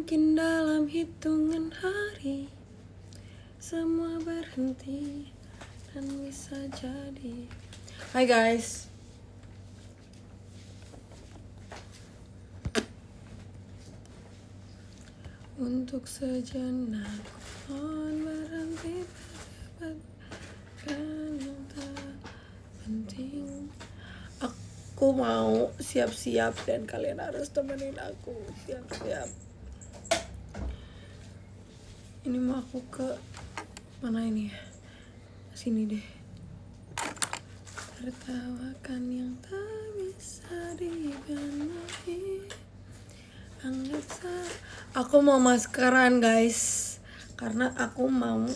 Mungkin dalam hitungan hari semua berhenti dan bisa jadi. Hai guys. Untuk sejenak mohon berhenti berdapatkan yang tak penting. Aku mau siap-siap dan kalian harus temenin aku siap-siap. Ini mau aku ke mana ini ya? Sini deh. Tertawakan yang tak bisa dibenahi. Aku mau maskeran guys, karena aku mau.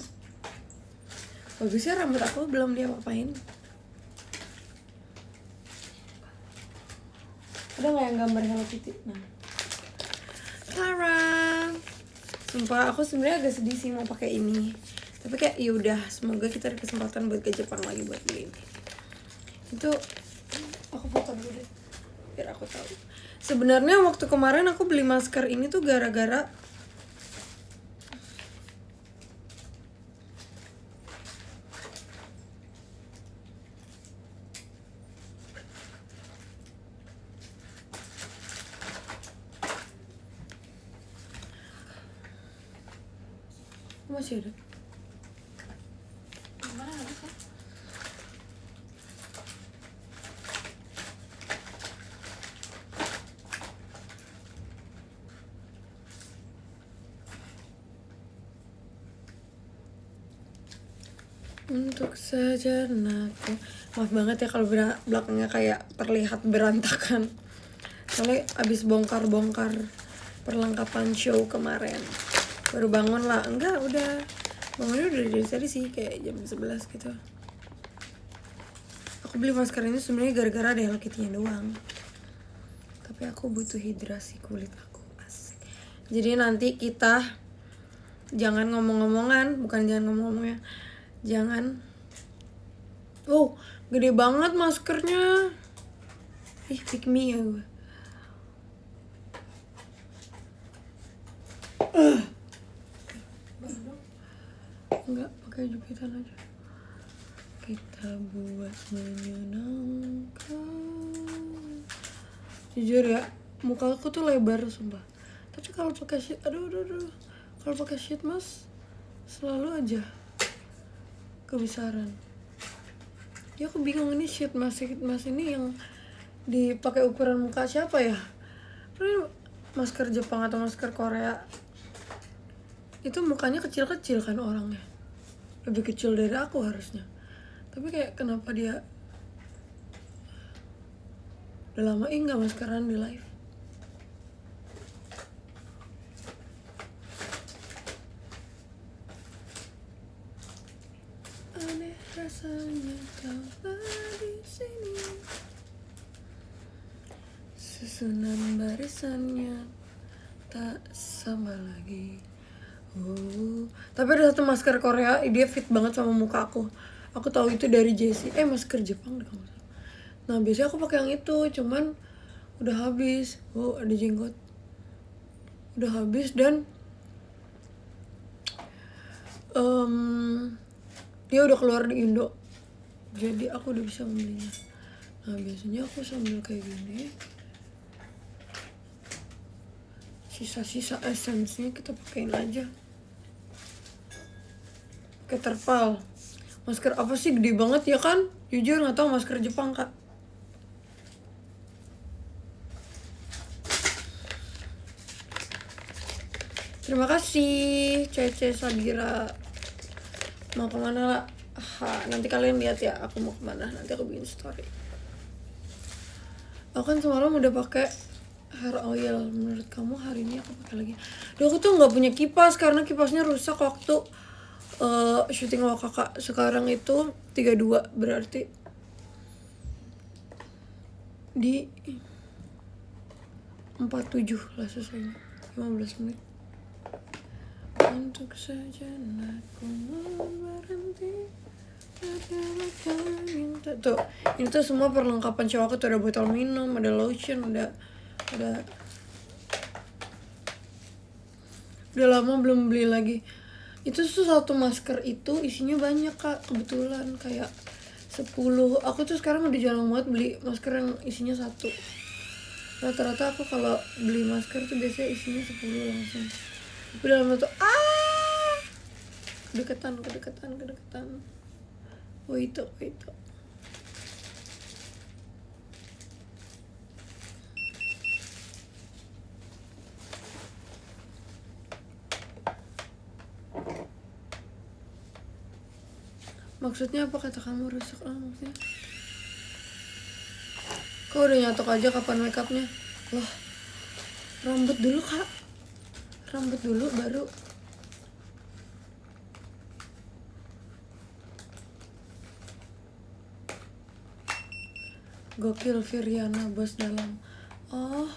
Bagusnya rambut aku belum dia apain. Ada nggak yang gambar Hello Kitty? Nah, Clara. Sumpah aku sebenarnya agak sedih sih mau pakai ini, tapi kayak yaudah, semoga kita ada kesempatan buat ke Jepang lagi buat beli ini. Itu aku foto dulu deh biar aku tahu. Sebenarnya waktu kemarin aku beli masker ini tuh gara-gara masih ada. Gimana nggak bisa? Untuk sejenak. Maaf banget ya kalau belakangnya kayak terlihat berantakan. Soalnya abis bongkar-bongkar perlengkapan show kemarin. Baru bangun lah. Enggak, udah bangunnya udah dari tadi sih, kayak jam 11 gitu. Aku beli masker ini sebenarnya gara-gara ada Hello Kitty-nya doang. Tapi aku butuh hidrasi kulit aku. Asik. Jadi nanti kita jangan ngomong-ngomongan, bukan jangan ngomong-ngomongnya. Jangan. Oh, gede banget maskernya. Ih, pick me ya gue. Enggak, pakai jepitan aja. Kita buat menyenangkan. Jujur ya, muka aku tuh lebar sumpah. Tapi kalau pakai sheet, aduh. Kalau pakai sheet mask selalu aja kebesaran. Ya aku bingung, ini sheet mask ini yang dipakai ukuran muka siapa ya? Ini masker Jepang atau masker Korea itu mukanya kecil-kecil kan orangnya, lebih kecil dari aku harusnya. Tapi kayak kenapa dia udah lama nggak maskeran di live. Aneh rasanya kau di sini. Susunan barisannya tak sama lagi. Tapi ada satu masker Korea, dia fit banget sama muka aku. Aku tahu itu dari Jessie. Masker Jepang deh kamu. Nah biasanya aku pakai yang itu, cuman udah habis. Ada jenggot. Udah habis dan dia udah keluar di Indo. Jadi aku udah bisa membelinya. Nah biasanya aku sambil kayak gini, sisa-sisa esensnya kita pakein aja. Pakai terpal. Masker apa sih gede banget ya kan? Jujur nggak tahu masker Jepang kak. Terima kasih Cece Sabira. Mau kemana lah? Nanti kalian lihat ya aku mau kemana. Nanti aku bikin story. Aku kan semalam udah pakai hair oil. Menurut kamu hari ini aku pakai lagi? Duh, aku tuh nggak punya kipas karena kipasnya rusak waktu syuting sama kakak. Sekarang itu 32, berarti di 47 lah selesainya, 15 menit. Untuk sejenak ku berhenti. Tuh, ini tuh semua perlengkapan cowok aku tuh. Ada botol minum, ada lotion, ada Udah lama belum beli lagi. Itu tuh satu masker itu isinya banyak kak, kebetulan kayak 10. Aku tuh sekarang udah jarang banget beli masker yang isinya satu. Rata-rata aku kalau beli masker tuh biasanya isinya 10 langsung. Tapi dalam tuh kedeketan. Wait. Maksudnya apa kata kamu rusak? Maksudnya kau udah nyatok aja kapan make upnya? Wah, rambut dulu kak, rambut dulu baru. Gokil Viriana bos dalam. Oh,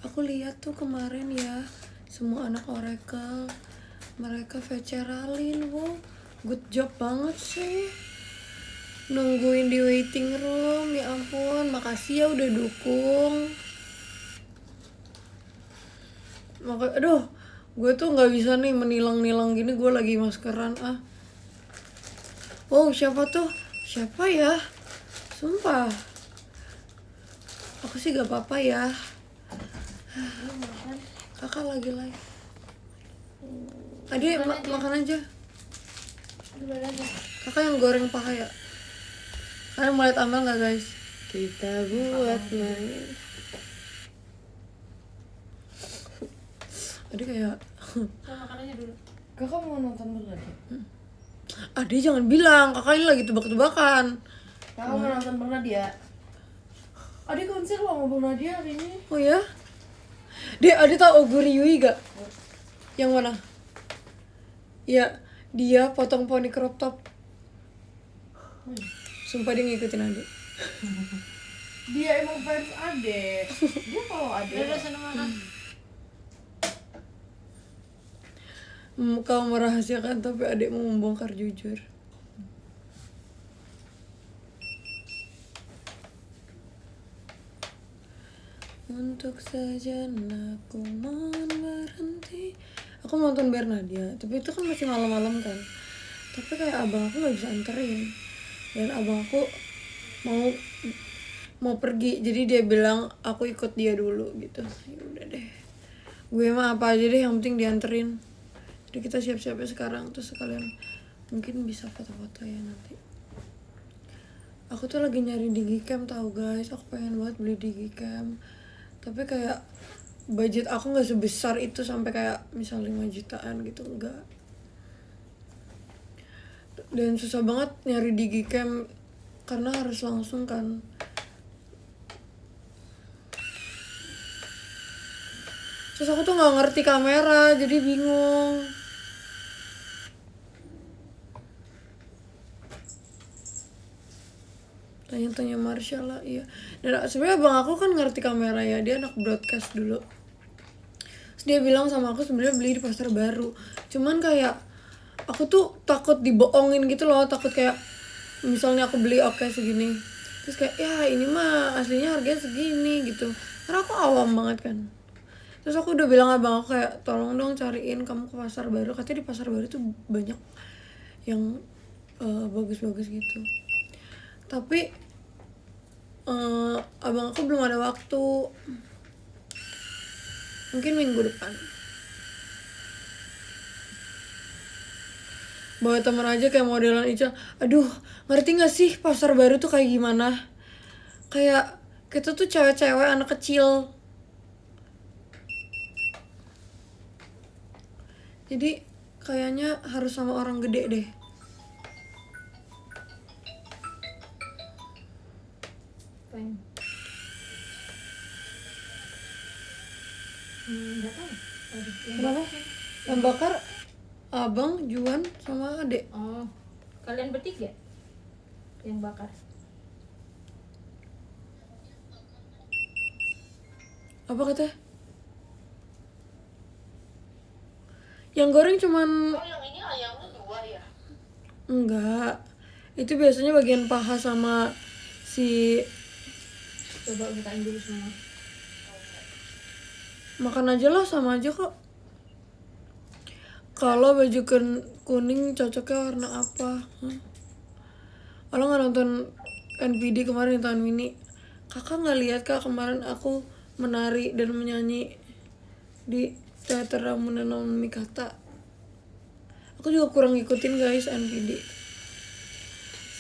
aku lihat tuh kemarin ya, semua anak Oracle mereka veceralin. Wow, good job banget sih. Nungguin di waiting room, ya ampun, makasih ya udah dukung. Aduh, gue tuh nggak bisa nih menilang-nilang gini, gue lagi maskeran Wow, siapa ya? Sumpah, aku sih gak apa-apa ya. Kakak lagi live. Adik makan aja. Kakak yang goreng paha ya. Kalian mau lihat amal nggak guys? Kita buat main. Adik kayak. Makan aja dulu. Kakak mau nonton Bernadi? Adik jangan bilang, kakak ini lagi tebak-tebakan. Kakak mau nonton Bernadi ya? Adik konser loh sama Bernadi hari ini. Oh ya? Adik tau Oguri Yui gak? Yang mana? Ya, dia potong poni crop top. Sumpah dia ngikutin adik. Dia emang fans Ade. Dia kalau Ade. Udah sana makan. Kau merahasiakan tapi adik mau membongkar jujur. Untuk sejenak aku mohon berhenti. Aku nonton Bernadia, tapi itu kan masih malam-malam kan. Tapi kayak abang aku nggak bisa anterin, dan abang aku mau pergi, jadi dia bilang aku ikut dia dulu gitu. Ya udah deh, gue mah apa aja deh yang penting dianterin. Jadi kita siap-siap ya sekarang, terus sekalian mungkin bisa foto-foto ya nanti. Aku tuh lagi nyari digicam tahu guys, aku pengen banget beli digicam. Tapi kayak budget aku nggak sebesar itu sampai kayak misal 5 jutaan gitu, enggak. Dan susah banget nyari digicam karena harus langsung kan. Terus aku tuh nggak ngerti kamera, jadi bingung. Tanya-tanya Marsha lah, iya. Dan sebenarnya abang aku kan ngerti kamera ya, dia anak broadcast dulu. Terus dia bilang sama aku sebenarnya beli di pasar baru. Cuman kayak aku tuh takut dibohongin gitu loh, takut kayak misalnya aku beli oke segini. Terus kayak ya ini mah aslinya harganya segini gitu. Karena aku awam banget kan. Terus aku udah bilang abang aku kayak tolong dong cariin kamu ke pasar baru. Katanya di pasar baru tuh banyak yang bagus-bagus gitu. Tapi abang aku belum ada waktu. Mungkin minggu depan. Bawa temen aja kayak modelan Ica. Aduh, ngerti gak sih pasar baru tuh kayak gimana? Kayak kita tuh cewek-cewek anak kecil. Jadi kayaknya harus sama orang gede deh. Enggak tahu. Kenapa? Yang bakar abang, Juan, sama adek. Oh, kalian bertiga yang bakar. Apa katanya? Yang goreng cuman. Oh yang ini ayamnya 2 ya? Enggak. Itu biasanya bagian paha sama si. Coba bukain dulu semua. Makan aja lah, sama aja kok. Kalau baju kuning cocoknya warna apa? Kalau nggak nonton NPD kemarin di tahun mini, kakak nggak lihat kak kemarin aku menari dan menyanyi di teater Ramunan Mikata. Aku juga kurang ngikutin guys NPD.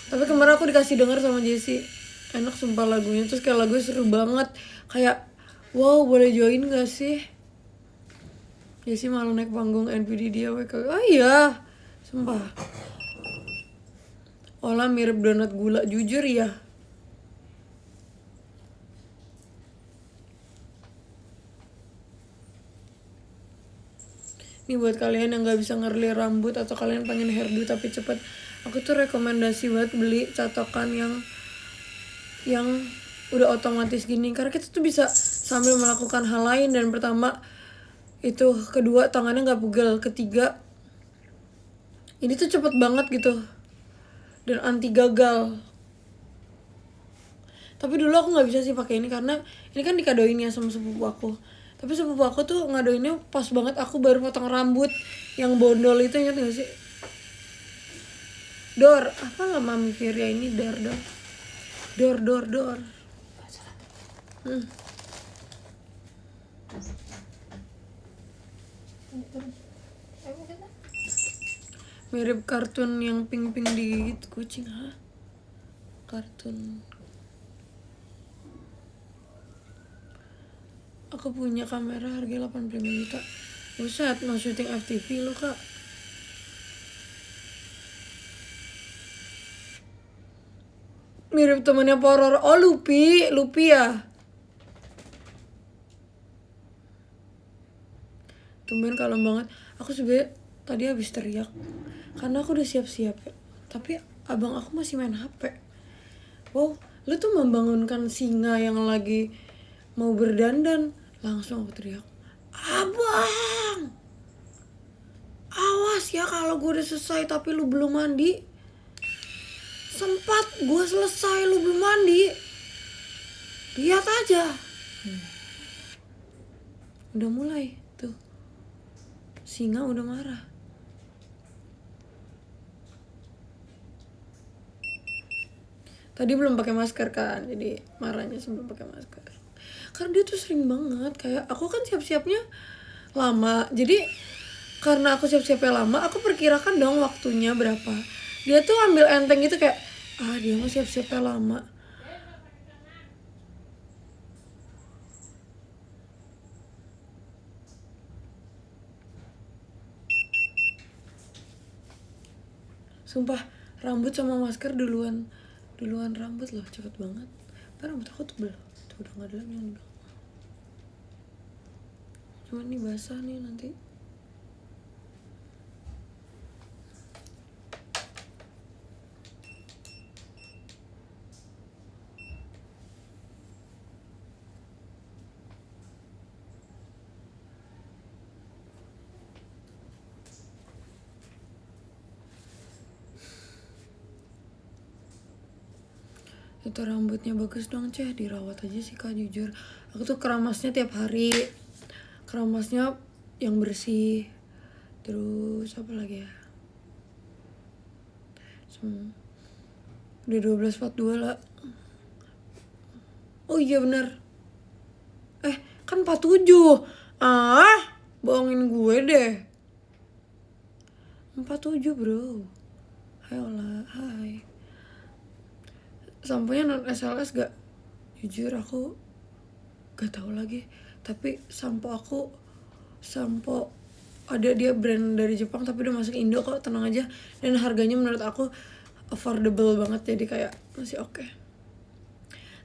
Tapi kemarin aku dikasih denger sama Jessie, enak sumpah lagunya. Terus kayak lagunya seru banget, kayak wow boleh join gak sih? Jessie malah naik panggung NPD dia kayak oh iya sumpah. Olah mirip donat gula jujur ya. Ini buat kalian yang gak bisa ngerli rambut atau kalian pengen hairdo tapi cepet, aku tuh rekomendasi banget beli catokan yang udah otomatis gini, karena kita tuh bisa sambil melakukan hal lain. Dan pertama itu, kedua tangannya nggak pegel, ketiga ini tuh cepet banget gitu dan anti gagal. Tapi dulu aku nggak bisa sih pakai ini karena ini kan dikadoin ya sama sepupu aku. Tapi sepupu aku tuh ngadoinnya pas banget aku baru potong rambut yang bondol itu, ingat gak sih? Dor, apa lah mami Firya ini dor. Mirip kartun yang pink digigit kucing, kartun. Aku punya kamera harga 85 juta. Buset, mau syuting FTV lu kak. Mirip temennya Poror. Oh Lupi ya. Tumben kalem banget. Aku sebenernya tadi habis teriak karena aku udah siap-siap ya. Tapi abang aku masih main HP. Wow, lu tuh membangunkan singa yang lagi mau berdandan. Langsung aku teriak, abang, awas ya kalau gue udah selesai tapi lu belum mandi. Sempat gue selesai lu belum mandi, lihat aja. Udah mulai tuh, singa udah marah. Tadi belum pakai masker kan, jadi marahnya sebelum pakai masker. Karena dia tuh sering banget, kayak aku kan siap-siapnya lama. Jadi karena aku siap-siapnya lama, aku perkirakan dong waktunya berapa. Dia tuh ambil enteng gitu kayak, dia mah siap-siapnya lama. Sumpah, rambut sama masker duluan rambut loh, cepet banget. Tapi rambut aku tebel, tuh udah gak ada lagi yang belakang. Cuman nih basah nih nanti. Itu rambutnya bagus dong Ceh, dirawat aja sih kak jujur. Aku tuh keramasnya tiap hari, keramasnya yang bersih. Terus apa lagi ya, udah 12.42 lah. Oh iya bener, kan 47. Bohongin gue deh. 47 bro. Hai Ola, hai. Samponya non SLS gak? Jujur aku gak tahu lagi. Tapi sampo ada dia brand dari Jepang tapi udah masuk Indo kok, tenang aja. Dan harganya menurut aku affordable banget, jadi kayak masih oke.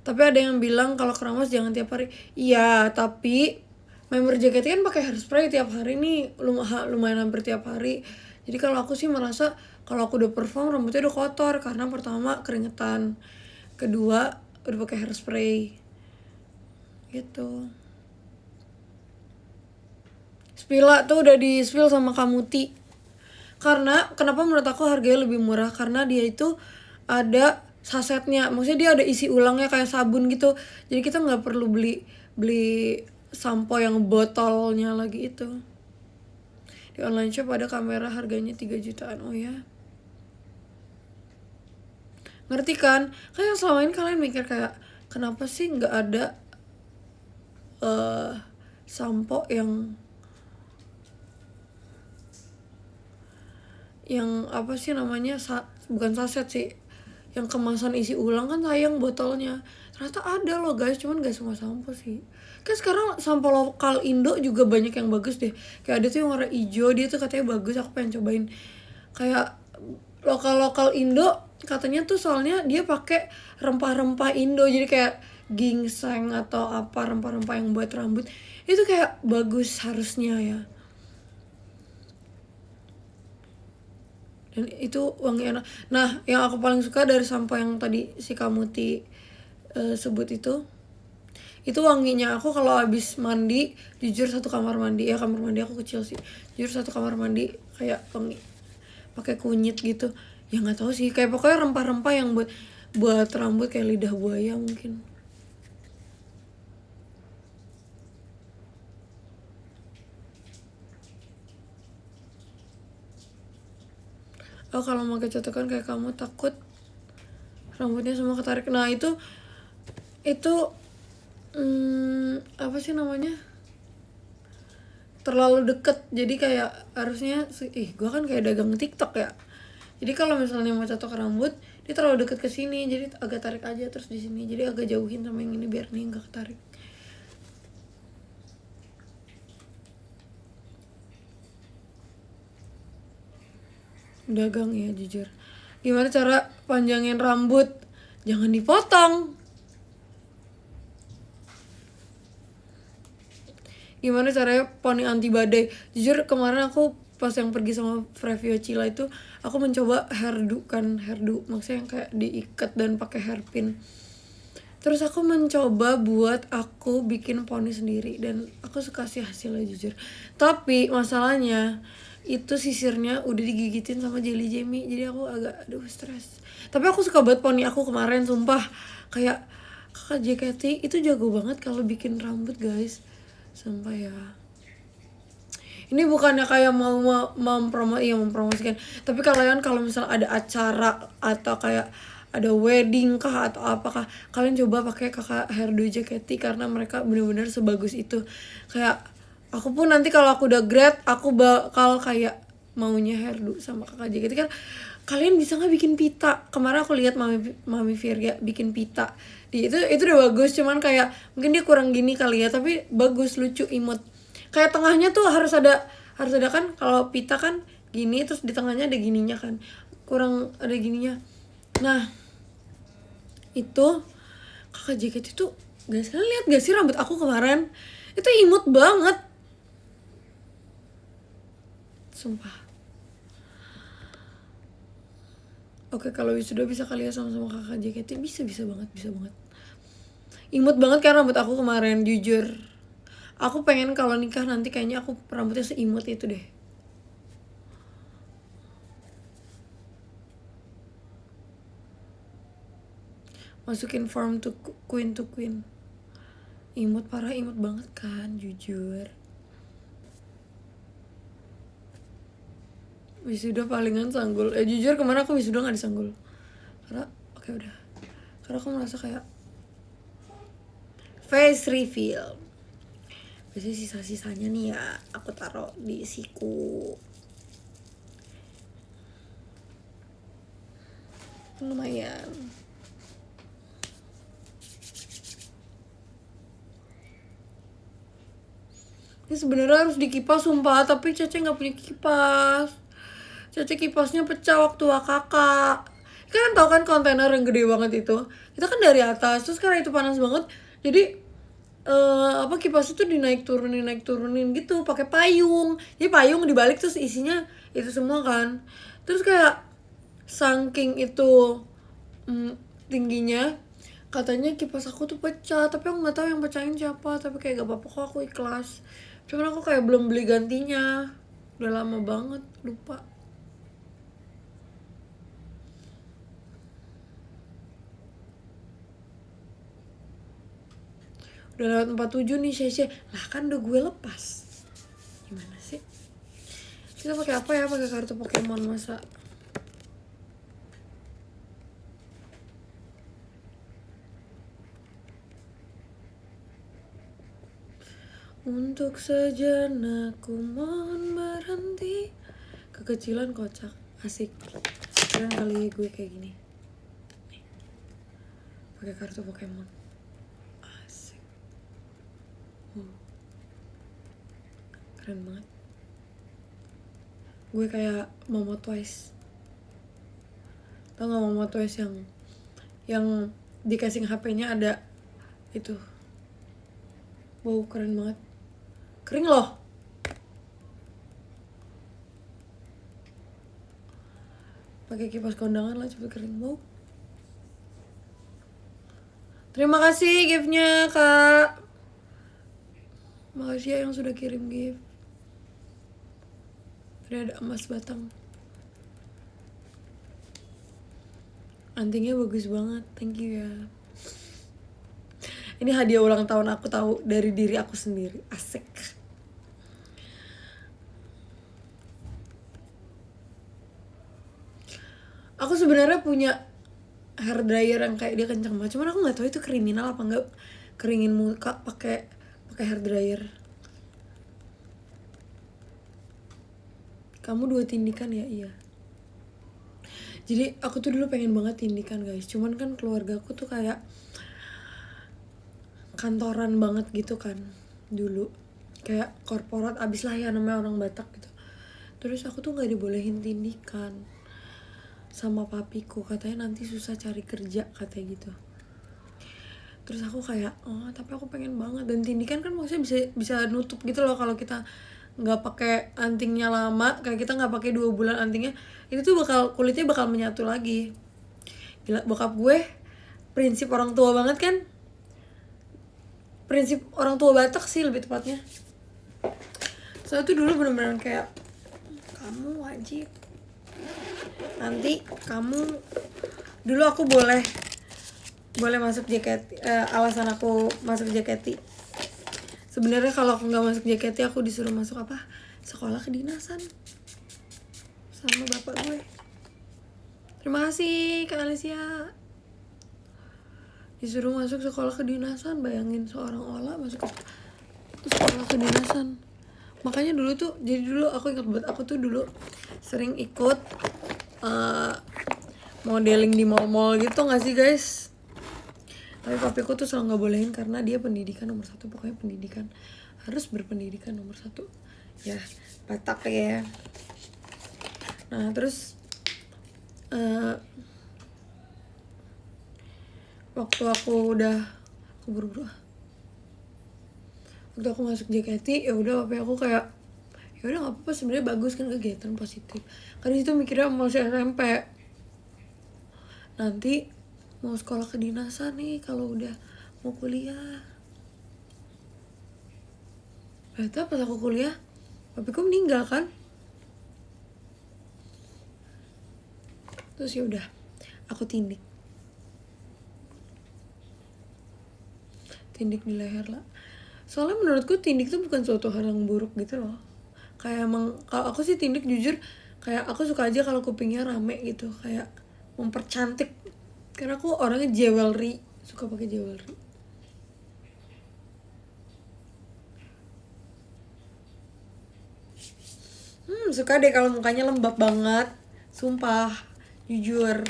Tapi ada yang bilang kalau keramas jangan tiap hari. Iya, tapi member JKT kan pakai hairspray tiap hari nih, lumayan hampir tiap hari. Jadi kalau aku sih merasa kalau aku udah perform rambutnya udah kotor karena pertama keringetan, kedua udah pakai hairspray gitu. Spila tuh udah di spill sama Kamuti. Karena kenapa menurut aku harganya lebih murah, karena dia itu ada sasetnya, maksudnya dia ada isi ulangnya kayak sabun gitu. Jadi kita nggak perlu beli sampo yang botolnya lagi itu. Di online shop ada kamera harganya 3 jutaan. Oh ya, ngerti kan? Kayak selama ini kalian mikir kayak kenapa sih nggak ada sampo yang apa sih namanya, bukan saset sih, yang kemasan isi ulang, kan sayang botolnya. Ternyata ada loh guys, cuman gak semua sampo sih. Kan sekarang sampo lokal Indo juga banyak yang bagus deh. Kayak ada tuh yang warna hijau, dia tuh katanya bagus, aku pengen cobain. Kayak lokal Indo katanya tuh soalnya dia pakai rempah-rempah Indo, jadi kayak ginseng atau apa rempah-rempah yang buat rambut. Itu kayak bagus harusnya ya. Dan itu wangi enak. Nah, yang aku paling suka dari sampo yang tadi si Kamuti sebut itu wanginya. Aku kalau habis mandi, jujur satu kamar mandi, ya kamar mandi aku kecil sih, jujur satu kamar mandi kayak wangi pakai kunyit gitu. Ya nggak tahu sih, kayak pokoknya rempah-rempah yang buat rambut, kayak lidah buaya mungkin. Oh, kalau mau kecatokan kayak kamu takut rambutnya semua ketarik. Nah itu apa sih namanya, terlalu deket. Jadi kayak harusnya gue kan kayak dagang TikTok ya. Jadi kalau misalnya mau catok rambut, dia terlalu deket ke sini, jadi agak tarik aja terus di sini. Jadi agak jauhin sama yang ini biar nih nggak ketarik. Dagang ya jujur. Gimana cara panjangin rambut? Jangan dipotong. Gimana caranya poni anti badai? Jujur kemarin aku pas yang pergi sama Frevio Cila itu, aku mencoba hairdo, maksudnya yang kayak diikat dan pakai hairpin. Terus aku mencoba buat aku bikin poni sendiri dan aku suka sih hasilnya jujur. Tapi masalahnya itu sisirnya udah digigitin sama Jelly Jamie, jadi aku agak stres. Tapi aku suka banget poni aku kemarin, sumpah. Kayak kakak JKT itu jago banget kalau bikin rambut guys, sumpah ya. Ini bukannya kayak mau mempromosikan, tapi kalian kalau misalnya ada acara atau kayak ada wedding kah atau apakah, kalian coba pakai kakak hairdo JKT karena mereka benar-benar sebagus itu. Kayak aku pun nanti kalau aku udah grad, aku bakal kayak maunya hairdo sama kakak JKT. Kan kalian bisa nggak bikin pita? Kemarin aku lihat mami Virya bikin pita. Itu udah bagus, cuman kayak mungkin dia kurang gini kali ya, tapi bagus, lucu, imut. Kayak tengahnya tuh harus ada kan, kalau pita kan gini terus di tengahnya ada gininya kan, kurang ada gininya. Nah itu kakak JKT itu, guys kalian lihat gak sih rambut aku kemarin? Itu imut banget, sumpah. Oke, kalau sudah bisa kalian sama-sama kakak JKT, bisa banget. Imut banget kan rambut aku kemarin, jujur. Aku pengen kalau nikah nanti kayaknya aku rambutnya seimut itu deh. Masukin form to queen. Imut parah, imut banget kan, jujur. Wisuda palingan sanggul. Jujur kemarin aku wisuda gak disanggul. Karena udah. Karena aku merasa kayak face reveal. Biasanya sisa-sisanya nih ya aku taruh di siku. Lumayan. Ini sebenarnya harus dikipas sumpah, tapi Cece nggak punya kipas. Cece kipasnya pecah waktu kakak. Kalian tahu kan kontainer yang gede banget itu? Kita kan dari atas, terus karena itu panas banget, jadi kipas itu dinaik turunin gitu pakai payung. Jadi payung dibalik terus isinya itu semua kan. Terus kayak saking itu tingginya, katanya kipas aku tuh pecah, tapi aku nggak tahu yang pecahin siapa. Tapi kayak gak apa-apa kok, aku ikhlas. Cuman aku kayak belum beli gantinya, udah lama banget lupa. Udah lewat 47 nih Shay. Lah kan udah gue lepas. Gimana sih? Kita pakai apa ya? Pakai kartu Pokemon masa? Untuk sejenak ku mohon berhenti. Kekecilan kocak, asik. Keren kali gue kayak gini. Nih. Pakai kartu Pokemon. Asik. Keren banget. Gue kayak Momo Twice. Tau gak Momo Twice yang di casing HP-nya ada itu. Wow, keren banget. Kering loh. Pakai kipas kondangan lah cepet kering. Wow. Terima kasih gift-nya, Kak. Makasih ya yang sudah kirim gift. Tadi ada emas batang. Antingnya bagus banget. Thank you ya. Ini hadiah ulang tahun aku tahu dari diri aku sendiri. Asik. Aku sebenarnya punya hair dryer yang kayak dia kenceng banget. Cuman aku nggak tahu itu kriminal apa enggak keringin muka pakai hair dryer. Kamu 2 tindikan ya? Iya. Jadi aku tuh dulu pengen banget tindikan guys. Cuman kan keluarga aku tuh kayak kantoran banget gitu kan dulu. Kayak korporat abis lah ya namanya orang Batak gitu. Terus aku tuh gak dibolehin tindikan sama papiku. Katanya nanti susah cari kerja katanya gitu. Terus aku kayak oh tapi aku pengen banget. Dan tindikan kan maksudnya bisa nutup gitu loh kalau kita nggak pakai antingnya lama, kayak kita nggak pakai 2 bulan antingnya, itu tuh kulitnya bakal menyatu lagi. Gila, bokap gue prinsip orang tua banget kan, prinsip orang tua Batak sih lebih tepatnya. Soalnya tuh dulu bener-bener kayak kamu wajib nanti kamu dulu aku boleh masuk JKT. Alasan aku masuk JKT sebenarnya kalau aku nggak masuk JKT aku disuruh masuk apa, sekolah kedinasan sama bapak gue. Terima kasih Kak Alicia. Disuruh masuk sekolah kedinasan, bayangin seorang Ola masuk ke sekolah kedinasan. Makanya dulu tuh, jadi dulu aku ingat banget, aku tuh dulu sering ikut modeling di mall-mall gitu gak sih guys. Tapi papiku tuh selalu gak bolehin karena dia pendidikan nomor 1. Pokoknya pendidikan, harus berpendidikan nomor 1. Ya, Batak ya. Nah terus waktu aku buru-buru waktu aku masuk JKT ya udah papi aku kayak ya udah nggak apa-apa, sebenarnya bagus kan kegiatan positif. Karena itu mikirnya masih SMP, nanti mau sekolah kedinasan nih kalau udah mau kuliah. Ternyata pas aku kuliah papiku meninggal kan. Terus ya udah aku tindik di leher lah. Soalnya menurutku tindik tuh bukan suatu hal yang buruk gitu loh. Kayak emang kalau aku sih tindik jujur kayak aku suka aja kalau kupingnya rame gitu, kayak mempercantik. Karena aku orangnya jewelry, suka pakai jewelry. Suka deh kalau mukanya lembab banget, sumpah, jujur.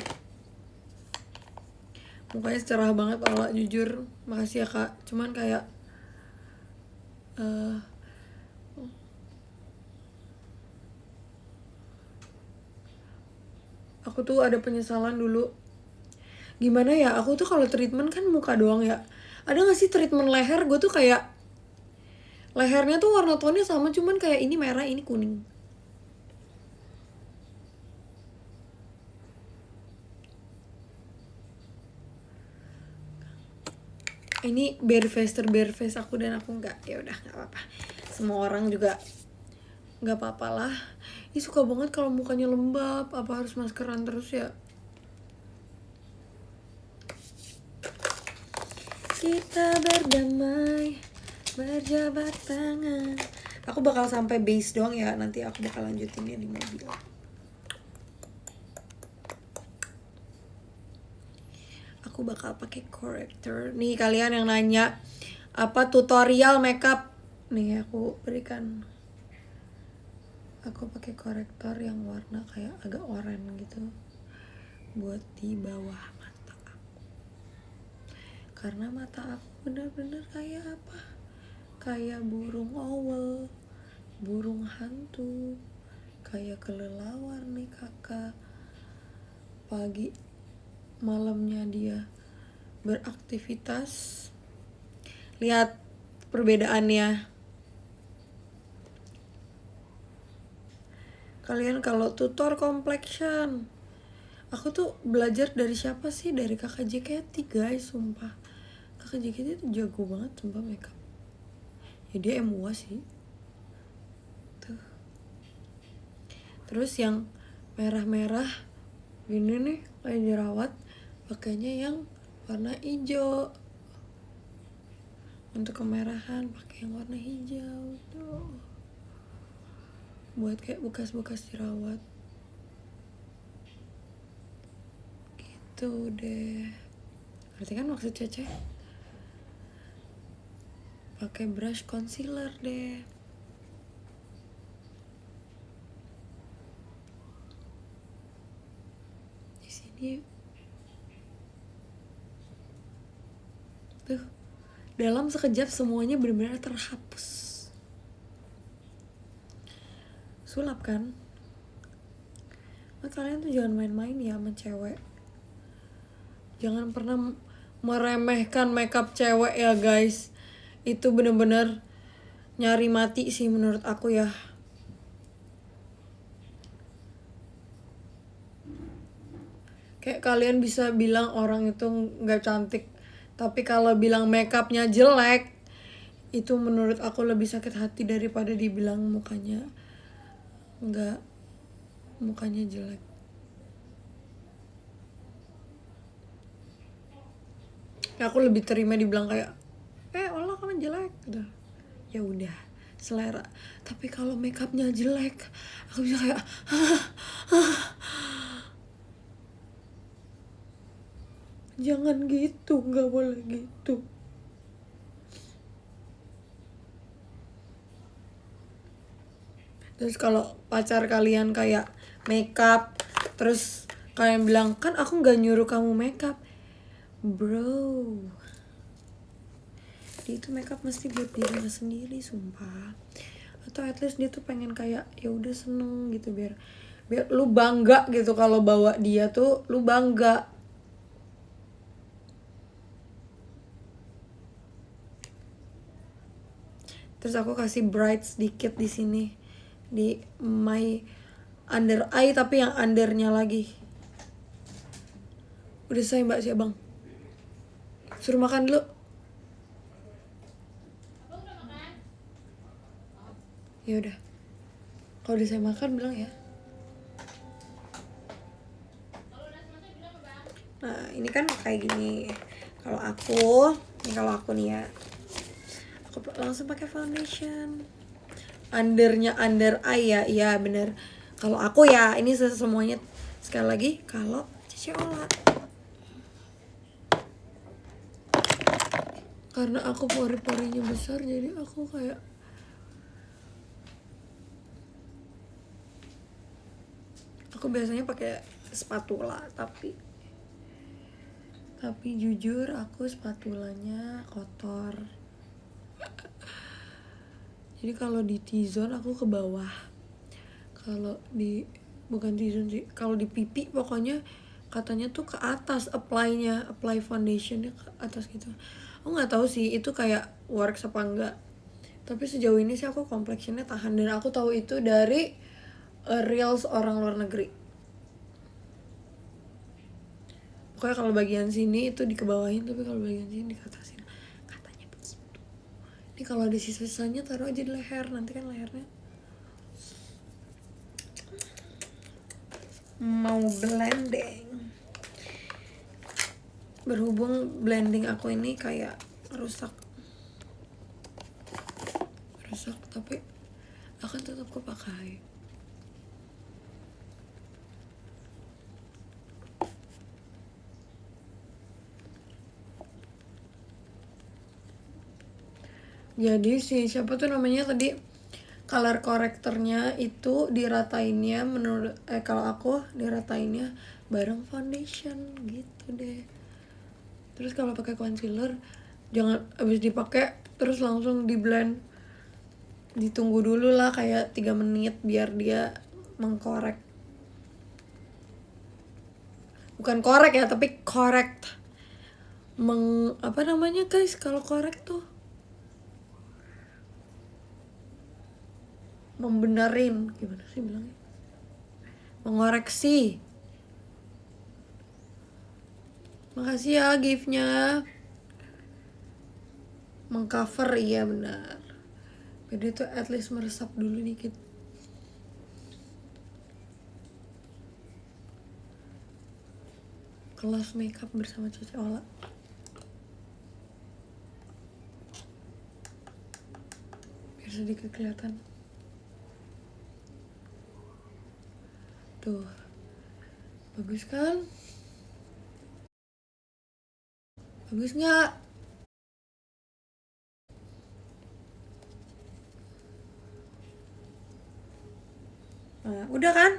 Mukanya cerah banget Ola, jujur. Makasih ya Kak. Cuman kayak aku tuh ada penyesalan dulu. Gimana ya, aku tuh kalau treatment kan muka doang ya. Ada gak sih treatment leher, gue tuh kayak lehernya tuh warna tonnya sama, cuman kayak ini merah, ini kuning. Ini bare face aku dan aku nggak, ya udah nggak apa-apa. Semua orang juga nggak apa-apa lah. Ih suka banget kalau mukanya lembab, apa harus maskeran terus ya? Kita berdamai, berjabat tangan, Aku bakal sampai base doang ya, nanti aku bakal lanjutinnya di mobil. Aku bakal pakai corrector. Nih kalian yang nanya apa tutorial makeup, nih aku berikan. Aku pakai korektor yang warna kayak agak oranye gitu buat di bawah mata aku. Karena mata aku bener-bener kayak apa? Kayak burung owl, burung hantu, kayak kelelawar nih kakak. Pagi malamnya dia beraktivitas. Lihat perbedaannya. Kalian kalau tutor complexion, aku tuh belajar dari siapa sih? Dari kakak JKT guys, sumpah. Kakak JKT tuh jago banget sumpah makeup. Ya dia MUA sih. Tuh. Terus yang merah-merah gini nih kayak jerawat, pakainya yang warna hijau. Untuk kemerahan pakai yang warna hijau tuh. Buat kayak bekas-bekas jerawat. Gitu deh. Ngerti kan maksud Cece? Pakai brush concealer deh. Di sini tuh dalam sekejap semuanya benar-benar terhapus. Sulap kan? Nah, kalian tuh jangan main-main ya sama cewek. Jangan pernah meremehkan makeup cewek ya guys. Itu bener-bener nyari mati sih menurut aku ya. Kayak kalian bisa bilang orang itu gak cantik, tapi kalau bilang makeupnya jelek, itu menurut aku lebih sakit hati daripada dibilang mukanya jelek. Aku lebih terima dibilang kayak olah kamu jelek gitu. Ya udah, selera. Tapi kalau makeupnya jelek, aku bisa kayak jangan gitu, nggak boleh gitu. Terus kalau pacar kalian kayak makeup, terus kalian bilang kan aku nggak nyuruh kamu makeup, bro. Dia itu makeup mesti buat dirinya sendiri, sumpah. Atau at least dia tuh pengen kayak ya udah seneng gitu biar lu bangga gitu kalau bawa dia tuh lu bangga. Terus aku kasih bright sedikit di sini di my under eye, tapi yang undernya lagi. Udah selesai mbak si abang. Suruh makan dulu. Ya udah. Kalau udah saya makan bilang ya. Nah ini kan kayak gini. Kalau aku nih ya, aku langsung pakai foundation. Undernya under eye ya, iya bener. Kalau aku ya, ini semuanya sekali lagi kalau Cece Ola. Karena aku pori-porinya besar, jadi aku kayak aku biasanya pakai spatula, tapi jujur aku spatulanya kotor. Jadi kalau di T-zone aku ke bawah. Kalau di bukan T-zone sih, kalau di pipi pokoknya katanya tuh ke atas apply foundationnya ke atas gitu. Aku nggak tahu sih itu kayak works apa enggak. Tapi sejauh ini sih aku complexionnya tahan, dan aku tahu itu dari reels orang luar negeri. Pokoknya kalau bagian sini itu dikebawahin, tapi kalau bagian sini dikatasin. Katanya begitu. Ini kalau ada sisa-sisanya taruh aja di leher, nanti kan lehernya mau blending. Berhubung blending aku ini kayak rusak, tapi akan tetap kupakai. Jadi siapa tuh namanya tadi, color correctornya itu diratainnya menurut kalau aku diratainnya bareng foundation gitu deh. Terus kalau pakai concealer jangan abis dipakai terus langsung di blend, ditunggu dulu lah kayak 3 menit biar dia mengkorek, bukan korek ya tapi correct, apa namanya guys kalau korek tuh membenerin, gimana sih bilangnya, mengoreksi. Makasih ya giftnya, mengcover, iya benar. Jadi tuh at least meresap dulu dikit. Kelas makeup bersama Cici Ola. Biar sedikit kelihatan. Tuh, bagus kan? Bagus nggak? Nah, udah kan?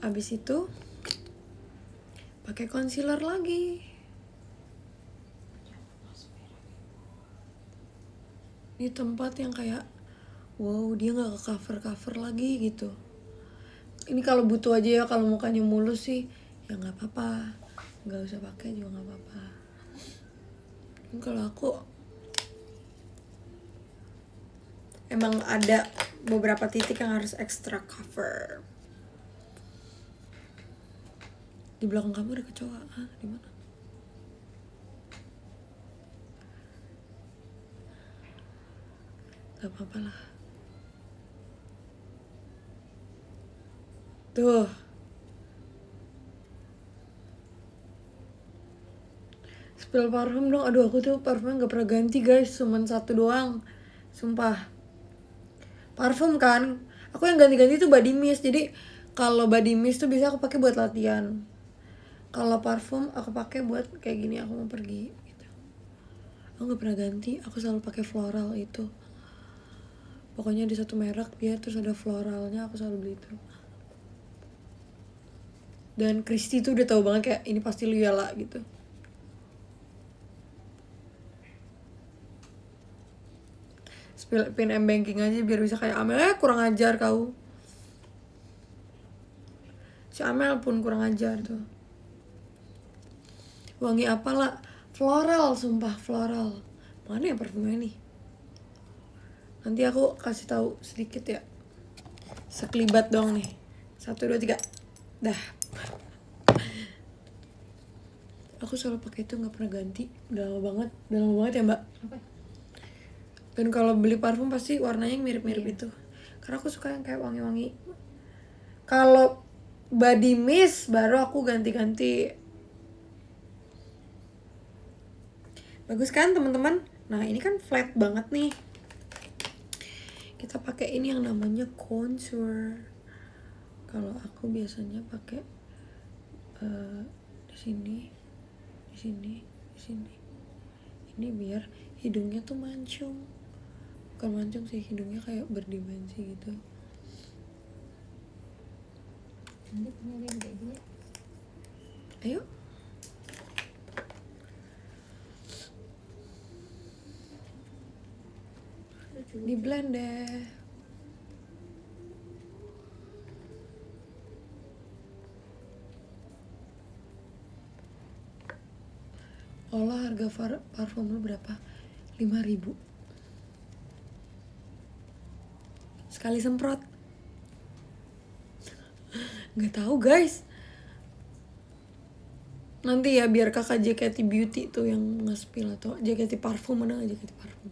Abis itu pakai concealer lagi. Di tempat yang kayak wow, dia nggak ke cover lagi gitu. Ini kalau butuh aja ya, kalau mukanya mulus sih ya nggak apa-apa, nggak usah pakai juga nggak apa-apa. Kalau aku emang ada beberapa titik yang harus extra cover. Di belakang kamu ada kecoa, di mana? Gak apa-apa lah. Tuh. Spill parfum dong. Aduh, aku tuh parfumnya gak pernah ganti guys, cuman satu doang. Sumpah. Parfum kan, aku yang ganti-ganti tuh body mist. Jadi kalau body mist tuh bisa aku pakai buat latihan. Kalau parfum aku pakai buat kayak gini, aku mau pergi gitu. Aku gak pernah ganti, aku selalu pakai floral itu. Pokoknya di satu merek dia terus ada floralnya, aku selalu beli itu. Dan Christy tuh udah tahu banget kayak ini pasti Luyala gitu. Spill pin banking aja biar bisa kayak Amel. Kurang ajar kau. Si Amel pun kurang ajar tuh. Wangi apa lah? Floral, sumpah floral. Mana ya parfumnya nih? Nanti aku kasih tahu sedikit ya. Sekelibat dong nih. 1, 2, 3. Dah. Aku selalu pakai itu, nggak pernah ganti. Udah lama banget ya mbak. Apa? Dan kalau beli parfum pasti warnanya yang mirip-mirip itu. Karena aku suka yang kayak wangi-wangi. Kalau body mist baru aku ganti-ganti. Bagus kan teman-teman? Nah ini kan flat banget nih. Kita pakai ini yang namanya contour. Kalau aku biasanya pakai di sini. Ini biar hidungnya tuh mancung. Bukan mancung sih, hidungnya kayak berdimensi gitu. Nanti punya yang kayak gini. Ayo. Di blend deh. Olah harga parfum lu berapa? 5.000 sekali semprot. Nggak tahu guys. Nanti ya biar kakak JKT Beauty tuh yang nge-spill, atau JKT Parfum, mana nggak JKT Parfum.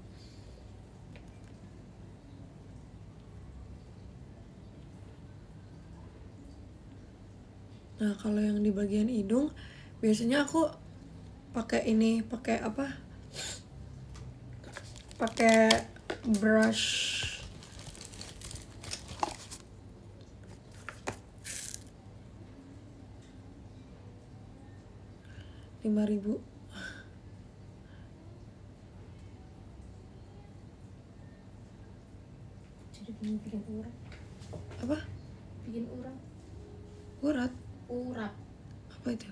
Nah kalau yang di bagian hidung biasanya aku pakai ini, pakai apa? Pakai brush 5.000. Jadi bikin urat. Apa? Bikin urat. Urat? Urat. Apa itu?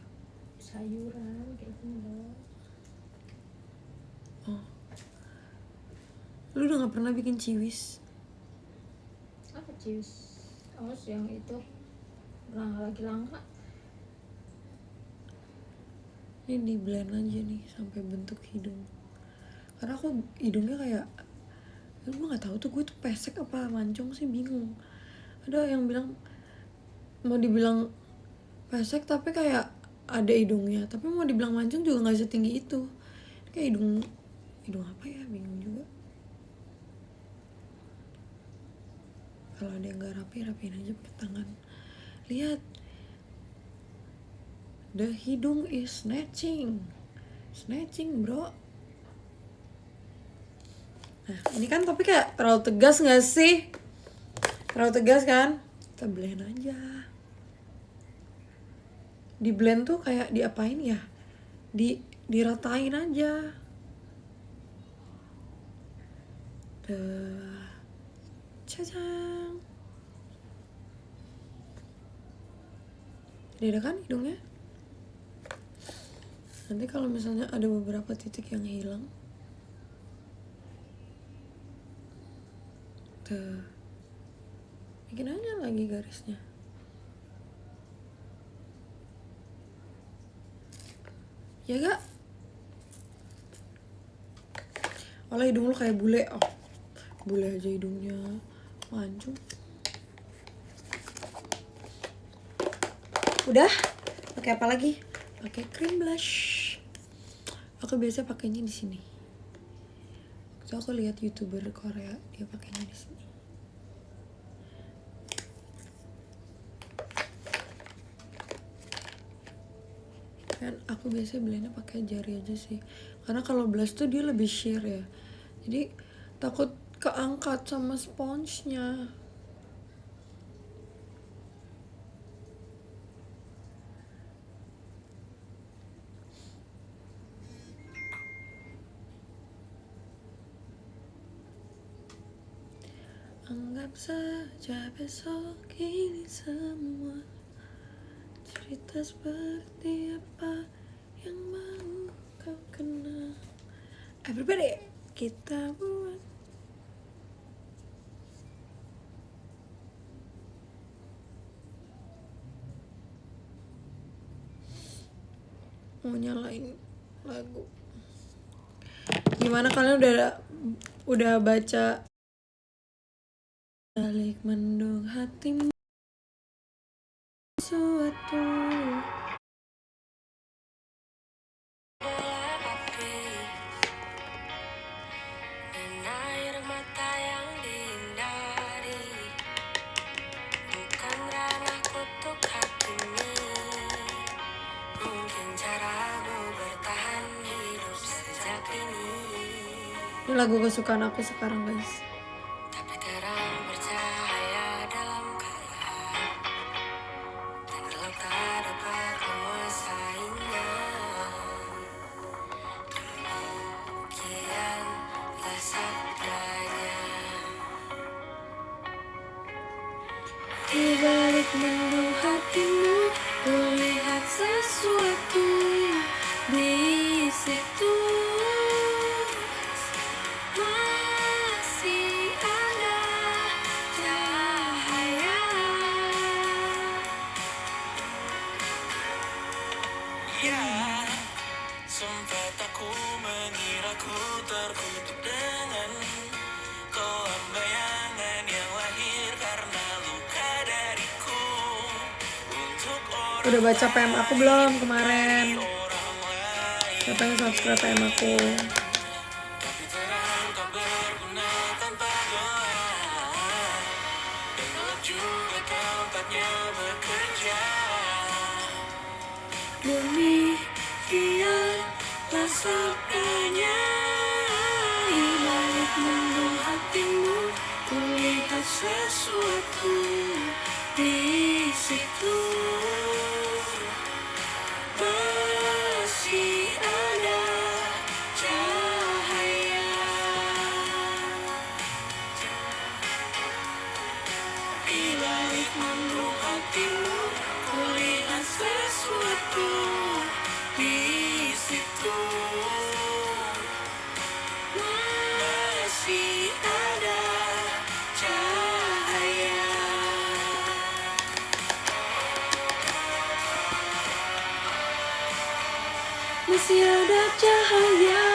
Sayuran kayak gini loh. Oh. Lu udah gak pernah bikin ciwis? Apa cius? Awas yang itu lagi langka. Ini di blend aja nih sampai bentuk hidung. Karena aku hidungnya kayak, gue nggak tahu tuh gue tuh pesek apa mancung sih, bingung. Ada yang bilang mau dibilang pesek tapi kayak ada hidungnya, tapi mau dibilang mancung juga nggak setinggi itu. Kayak hidung apa ya, bingung juga. Kalau ada yang nggak rapi, rapiin aja pakai tangan. Lihat, the hidung is snatching bro. Nah ini kan tapi kayak terlalu tegas nggak sih? Terlalu tegas kan? Kita blend aja. Di blend tuh kayak diapain ya? Diratain aja. Cacang. Ini ada kan hidungnya? Nanti kalau misalnya ada beberapa titik yang hilang, bikin aja lagi garisnya. Ya gak? Malah hidung lu kayak bule. Oh, bule aja hidungnya mancung. Udah? Pakai apa lagi? Pakai cream blush. Aku biasa pakainya di sini. Waktu aku lihat YouTuber Korea, dia pakainya di sini. Kan aku biasa blendnya pakai jari aja sih. Karena kalau blush tuh dia lebih sheer ya. Jadi takut keangkat sama sponsnya. Anggap saja besok ini semua cerita seperti apa yang mau kau kenal. Everybody, kita buat. Mau nyalain lagu. Gimana kalian udah baca balik mendung hatimu suatu air mata yang dihindari, bukan ranah kutuk hatimu. Mungkin caramu bertahan hidup sejak ini. Ini lagu kesukaan aku sekarang guys. Tapi terang bercahaya dalam gelap, dan gelap tak dapat menguasainya. Demikianlah sabdanya. Di balik mendung hatimu, kulihat sesuatu di situ. Masih ada cahaya. Ya, sempat aku mengira ku terkutuk dengan kolam bayangan yang lahir karena luka dariku. Untuk orang udah baca PM aku belum kemarin? Siapa yang subscribe PM aku? Tapi terang tak berguna tanpa doa, dan gelap juga tempatnya bekerja. Demikianlah sabdanya. Di balik mendung hatimu, kulihat sesuatu di situ. Masih hatimu, kulihat sesuatu di situ. Masih ada cahaya. Masih ada cahaya.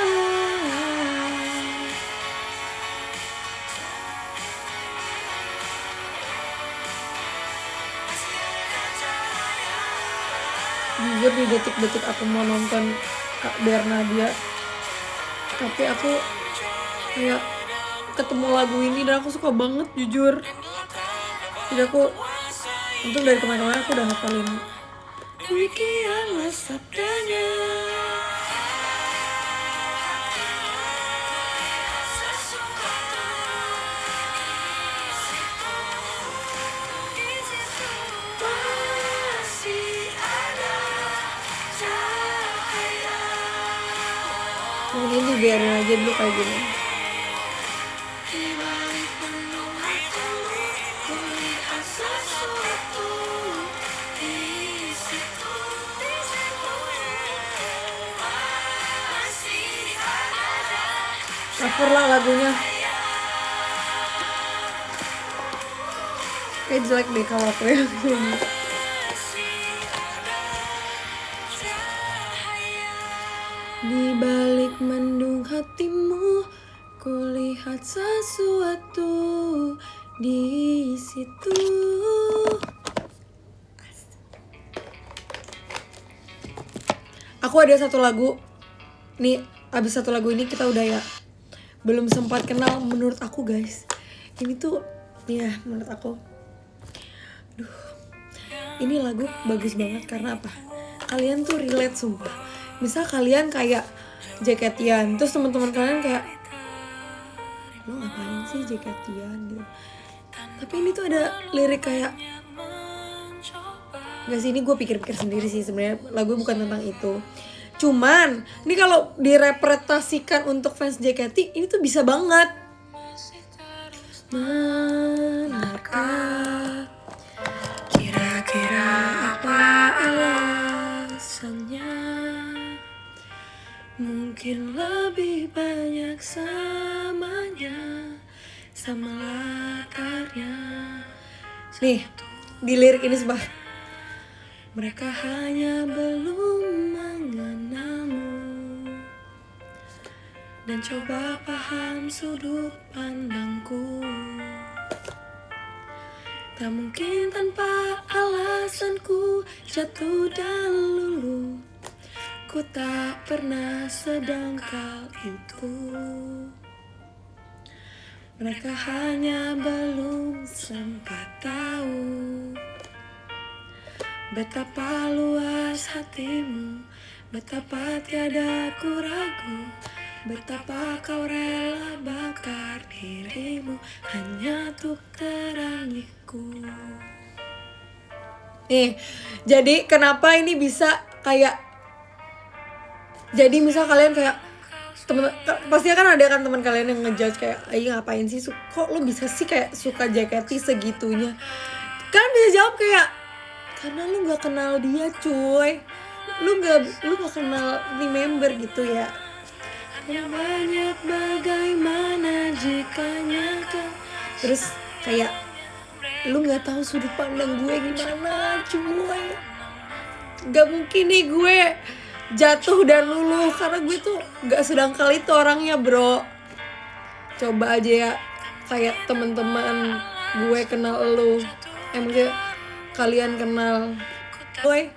Jujur di detik-detik aku mau nonton Kak Bernadia, tapi aku kayak ketemu lagu ini dan aku suka banget jujur. Jadi aku untung dari kemarin-kemarin aku udah hafalin. Demikianlah sabdanya. Mungkin dibiarin aja dulu kayak gini. Cover lah lagunya. Kayak jelek deh kalau aku yang ini. Di balik mendung hatimu, kulihat sesuatu di situ. Aku ada satu lagu. Nih, abis satu lagu ini kita udah ya. Belum sempat kenal menurut aku guys. Ini tuh, ya menurut aku. Duh, ini lagu bagus banget karena apa? Kalian tuh relate sumpah. Misal kalian kayak JKT-an, terus teman-teman kalian kayak, lo ngapain sih JKT-an gitu. Tapi ini tuh ada lirik kayak, nggak sih, ini gue pikir-pikir sendiri sih sebenarnya lagu bukan tentang itu. Cuman ini kalau direpresentasikan untuk fans JKT ini tuh bisa banget. Benarkah kira-kira apa alasannya? Mungkin lebih banyak samanya sama latarnya. Nih, di lirik ini sebab mereka hanya belum mengenalmu dan coba paham sudut pandangku. Tak mungkin tanpa alasanku jatuh dan luluh. Ku tak pernah sedangkal itu. Mereka hanya belum sempat tahu betapa luas hatimu, betapa tiada ku ragu, betapa kau rela bakar dirimu hanya untuk terangiku. Nih, jadi kenapa ini bisa kayak, jadi misal kalian kayak pasti kan ada kan teman kalian yang ngejudge kayak, "Ay, ngapain sih kok lo bisa sih kayak suka JKT segitunya?" Kan bisa jawab kayak, karena lu nggak kenal dia cuy, lu nggak kenal remember gitu ya. Banyak bagaimana jikanya kan, terus kayak lu nggak tahu sudut pandang gue gimana cuy. Gak mungkin nih gue jatuh dan luluh karena gue tuh gak sedangkal itu orangnya bro. Coba aja ya kayak teman-teman gue kenal lu, maksudnya kalian kenal gue,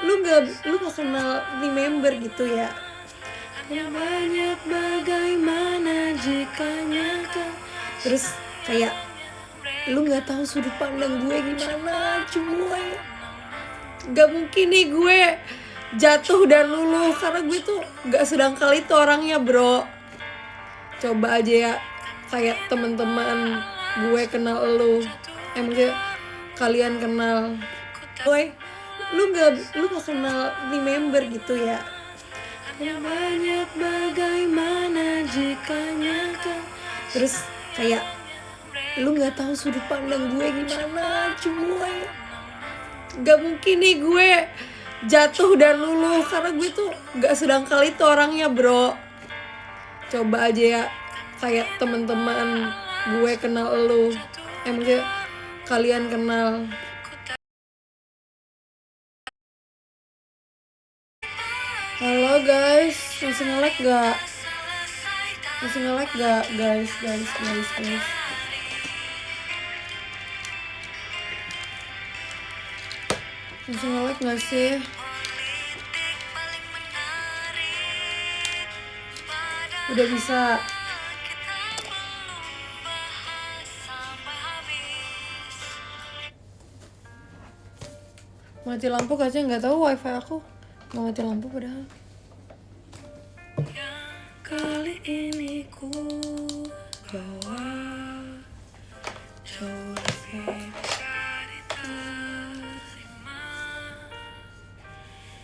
lu gak kenal remember gitu ya. Banyak bagaimana. bagaimana jikanya kan, terus kayak lu nggak tahu sudut pandang gue gimana cuy. Gak mungkin nih gue jatuh dan luluh karena gue tuh gak sedangkal itu orangnya bro. Coba aja ya kayak teman-teman gue kenal lu, maksudnya kalian kenal gue, lu gak kenal remember gitu ya. Banyak bagaimana jikanya kan, terus kayak Lu nggak tahu sudut pandang gue gimana, cuy. Gak mungkin nih gue jatuh dan luluh karena gue tuh gak sedangkal itu orangnya, bro. Coba aja ya kayak teman-teman gue kenal lu, maksudnya kalian kenal. Halo guys, masih nge-lag gak? Masih nge-lag gak guys? Masih nge-lag gak sih? Udah bisa. Mati lampu kayaknya nggak tahu, wifi aku nggak mati lampu padahal. Kali ini ku bawa coba.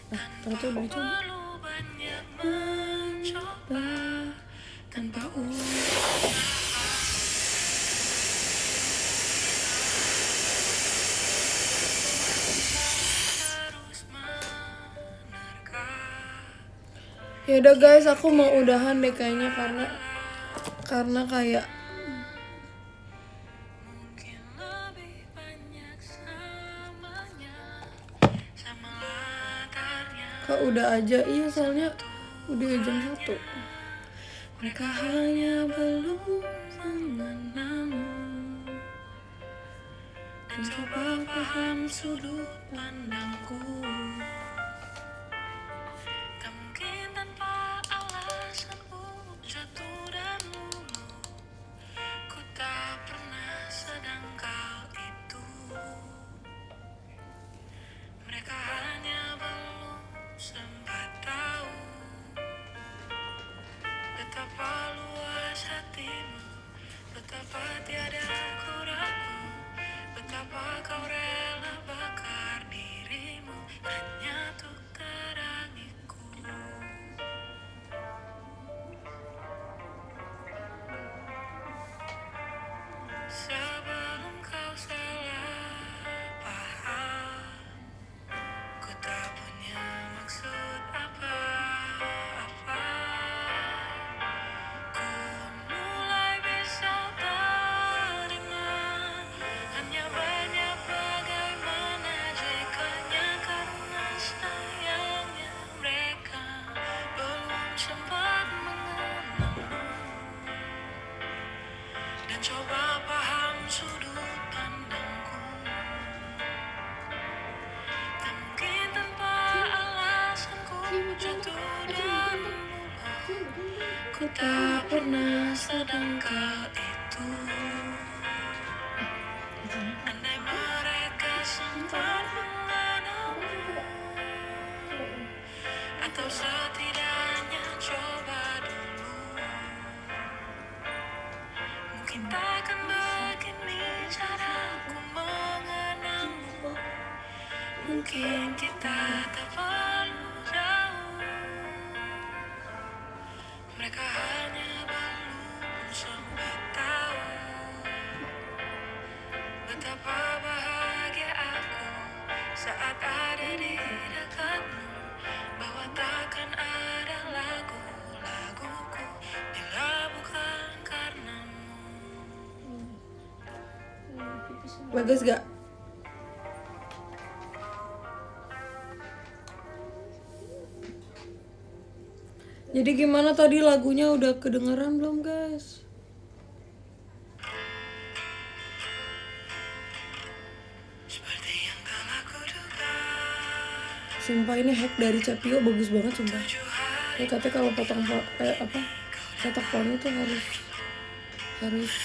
Nah, ternyata udah dicoba. Mencoba tanpa Ya udah guys, aku mau udahan deh kayaknya karena kayak Kak udah aja, iya soalnya udah jam 1. Mereka hanya belum mengenalmu dan coba paham sudut pandangku. Tak mungkin tanpa alasan ku jatuh dan luluh. Ku tak pernah sedangkal itu. Mereka hanya belum sempat tahu betapa luas hatimu, betapa tiada ku ragu, betapa kau rela bakar dirimu hanya untuk terangiku. Sebelum kau salah paham, ku tak punya maksud apa-apa. Ku mulai bisa terima, hanya banyak bagaimana jikanya karena sayangnya mereka belum sempat mengenalmu dan coba paham sudut pandangku. Tak mungkin tanpa alasan ku jatuh dan luluh. Ku tak pernah sedangkal itu. Andai mereka sempat mengenalmu, atau setidaknya coba dulu, mungkin takkan begini caraku mengenalmu. Mungkin kita tak perlu jauh. Mereka hanya belum sempat tahu betapa bahagia aku saat ada di dekatmu, bahwa takkan ada lagu-laguku bila bukan karenamu. Bagus gak? Jadi gimana tadi lagunya, udah kedengeran belum guys? Sumpah ini hack dari Cepio, bagus banget sumpah. Ya katanya kalau potong cetak poni tuh harus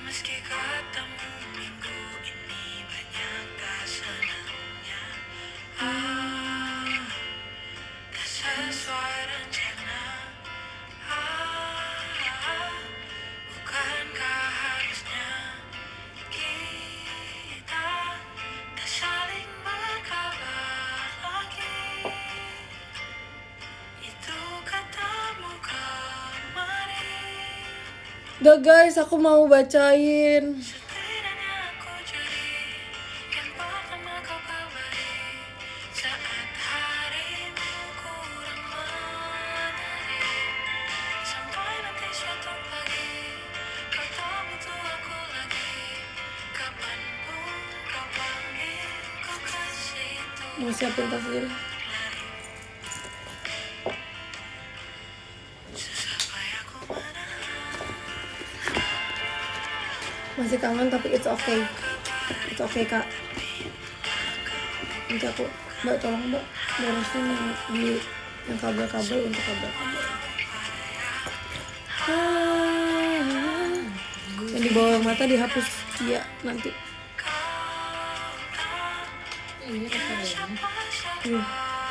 meski katamu minggu ini banyak tak senangnya, tak sesuai rencana. Bukankah harusnya kita tak saling berkabar lagi? Itu kata Udah guys, aku mau bacain. Mau siapin tas dulu. Masih kangen tapi it's okay. It's okay kak. Nanti aku, mbak tolong mbak beresin yang kabel-kabel untuk kabel-kabel. Yang di bawah mata dihapus ya nanti. Ini rasanya.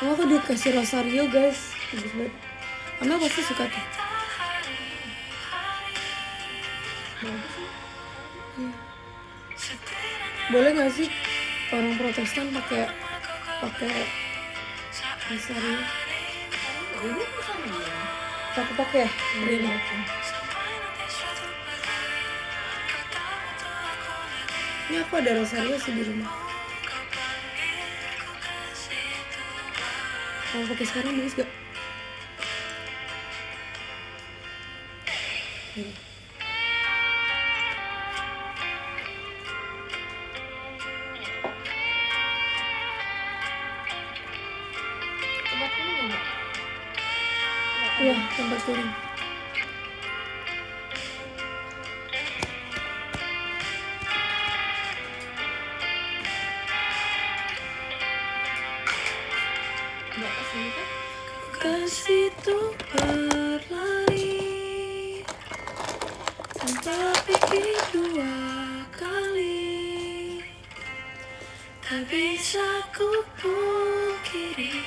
Kamu aku dikasih rosario guys, bagus banget. Amel pasti suka tuh. Iya. Boleh nggak sih orang Protestan pakai rosario? Ini sama dia. Pakai ya? Ini. Ini aku ada rosario sih di rumah. Kalau pakai sekarang bagus gak? Ini. Tempat kuning enggak? Iya, tempat kuning. Enggak kesini kan? Kasih tuh berlari tanpa pikir dua kali, tak bisa ku pungkiri.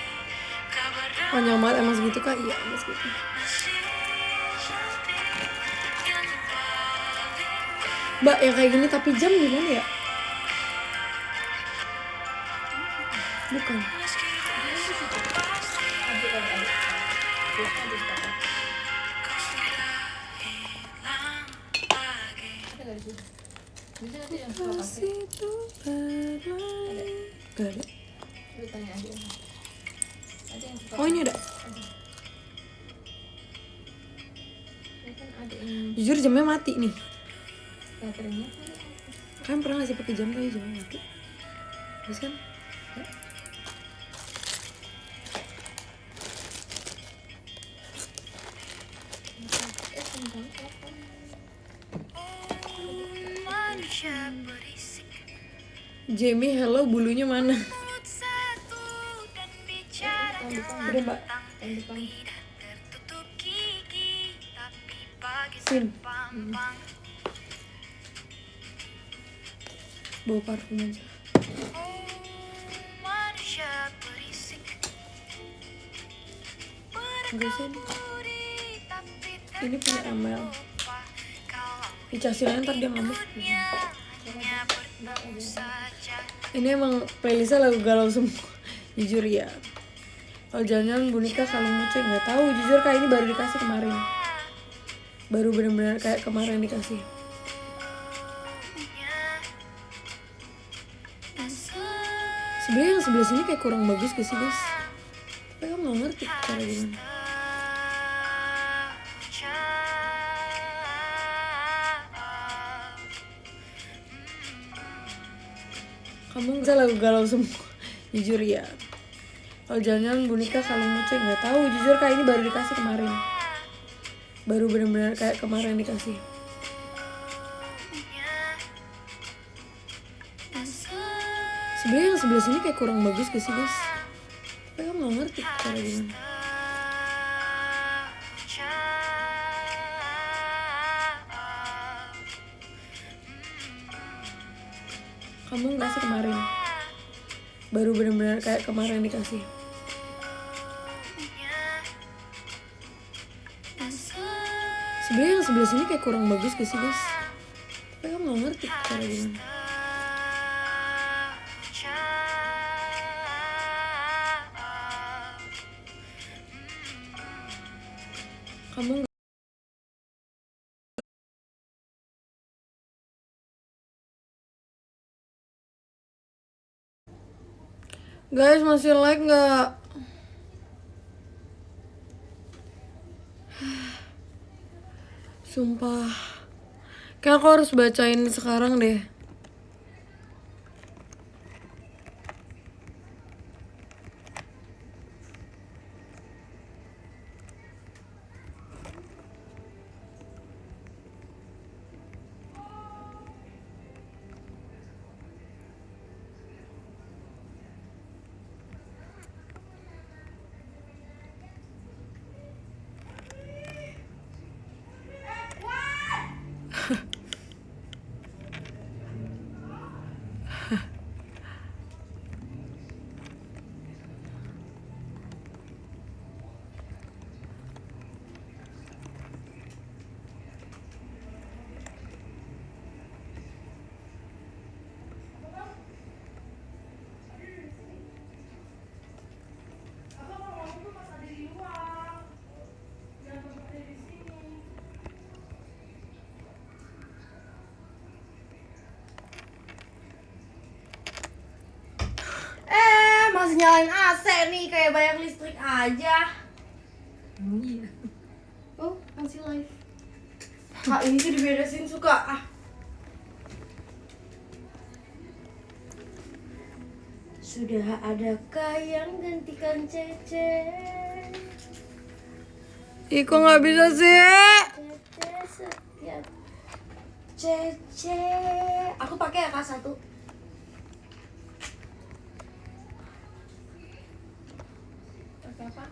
Panjang banget emang segitu kak? Iya emang segitu. Mbak yang kayak gini tapi jam gimana ya? Bukan. Adik ada. Adik apa? Ada nggak di sini? Bisa nanti yang suka pakai. Kasih tuh berlari. Gak ada. Lu tanya adik. Ada yang suka. Oh ini ada. Ini kan ada yang Jujur jamnya mati nih. baterainya. Kalian pernah gak sih pakai jam tapi jamnya mati? Terus kan? Tentang apa? Jamie hello bulunya mana? Udah mbak. Yang depan. Sin. Bawa parfum aja. Enggak sih. Ini punya Amel. Dicasih ntar dia ngamuk. Ini emang playlistnya lagu galau semua. Jujur ya. Kalau jalan-jalan boneka kalau muncul nggak tahu. Jujur kayak ini baru dikasih kemarin. Baru benar-benar kayak kemarin dikasih. Sebenarnya yang sebelah sini kayak kurang bagus gak sih guys? Tapi kamu nggak ngerti cara gimana. Kamu bisa lagu galau semua. Jujur ya. Kalau jalan-jalan boneka kalau muncul nggak tahu. Jujur kayak ini baru dikasih kemarin. Baru benar-benar kayak kemarin dikasih. Sebenarnya yang sebelah sini kayak kurang bagus gak sih guys? Tapi kamu nggak ngerti cara gimana. Kamu nggak sih kemarin? Baru benar-benar kayak kemarin dikasih. Sebenarnya yang sebelah sini kayak kurang bagus gak sih guys? Tapi kamu nggak ngerti cara gimana. Kamu Guys, masih like nggak? Sumpah. Kayak aku harus bacain sekarang deh. Masih nyalain AC nih, kayak bayar listrik aja. Iya. Oh, masih live. Kak, ini tuh diberesin suka. Sudah adakah yang gantikan Cece? Ih, kok nggak bisa sih? Cece setiap Cece. Aku pakai ya Kak satu. Pakai apa?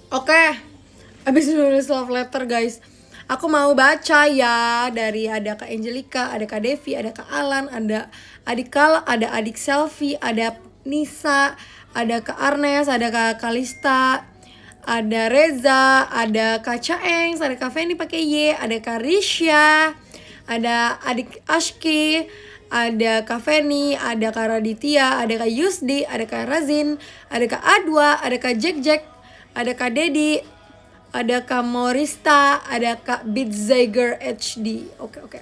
Oke, abis nulis love letter guys. Aku mau baca ya, dari ada Kak Angelica, ada Kak Devi, ada Kak Alan, ada adik Kal, ada adik Selfie, ada Nisa, ada Kak Arnes, ada Kak Kalista, ada Reza, ada Kak Caeng, ada Kak Feni pakai Y, ada Kak Risha, ada adik Ashki, ada Kak Feni, ada Kak Raditya, ada Kak Yusdi, ada Kak Razin, ada Kak Adwa, ada Kak Jack, ada Kak Dedi, ada Kak Morista, ada Kak Bitziger HD. Oke.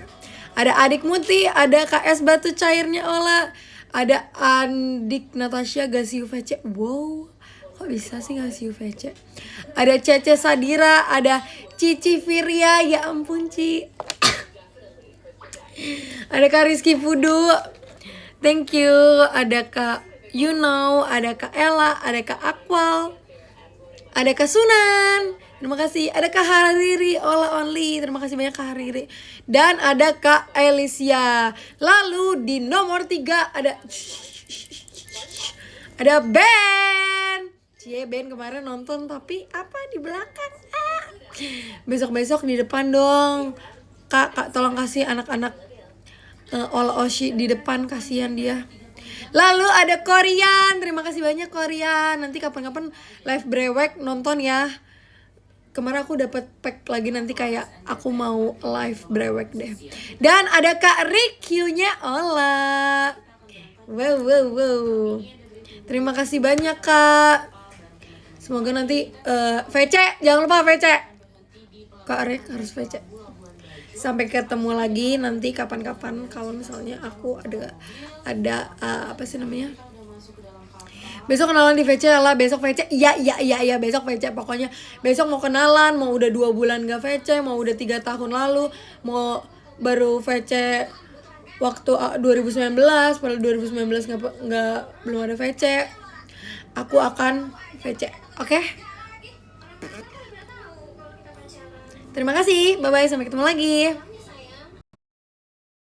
Ada adik Muti, ada Kak Es Batu Cairnya Ola, ada adik Natasha Gasiu VC. Wow, kok bisa sih Gasiu VC? Ada Cece Sadira, ada Cici Firia, ya ampun Ci. Ada Kak Rizky Fudu, thank you. Ada Kak Yuno, ada Kak Ella, ada Kak Akwal, ada Kak Sunan, terima kasih. Ada Kak Hariri, Ola Only, terima kasih banyak Kak Hariri. Dan ada Kak Alicia. Lalu di nomor 3 ada Ben. Cie, Ben kemarin nonton tapi apa di belakang? Besok-besok di depan dong. Kak tolong kasih anak-anak Ola Oshi di depan, kasihan dia. Lalu ada Korean, terima kasih banyak Korean. Nanti kapan-kapan live brewek nonton ya. Kemarin aku dapat pack lagi, nanti kayak aku mau live brewek deh. Dan ada Kak Rikyunya Ola. Wow. Terima kasih banyak Kak. Semoga nanti VC, jangan lupa VC. Kak Rek harus VC. Sampai ketemu lagi nanti kapan-kapan kalau misalnya aku ada apa sih namanya? Besok kenalan di VC lah, besok VC. Iya, besok VC. Pokoknya besok mau kenalan, mau udah 2 bulan gak VC, mau udah 3 tahun lalu, mau baru VC waktu 2019, padahal 2019 belum ada VC. Aku akan VC. Oke? Terima kasih. Bye-bye, sampai ketemu lagi.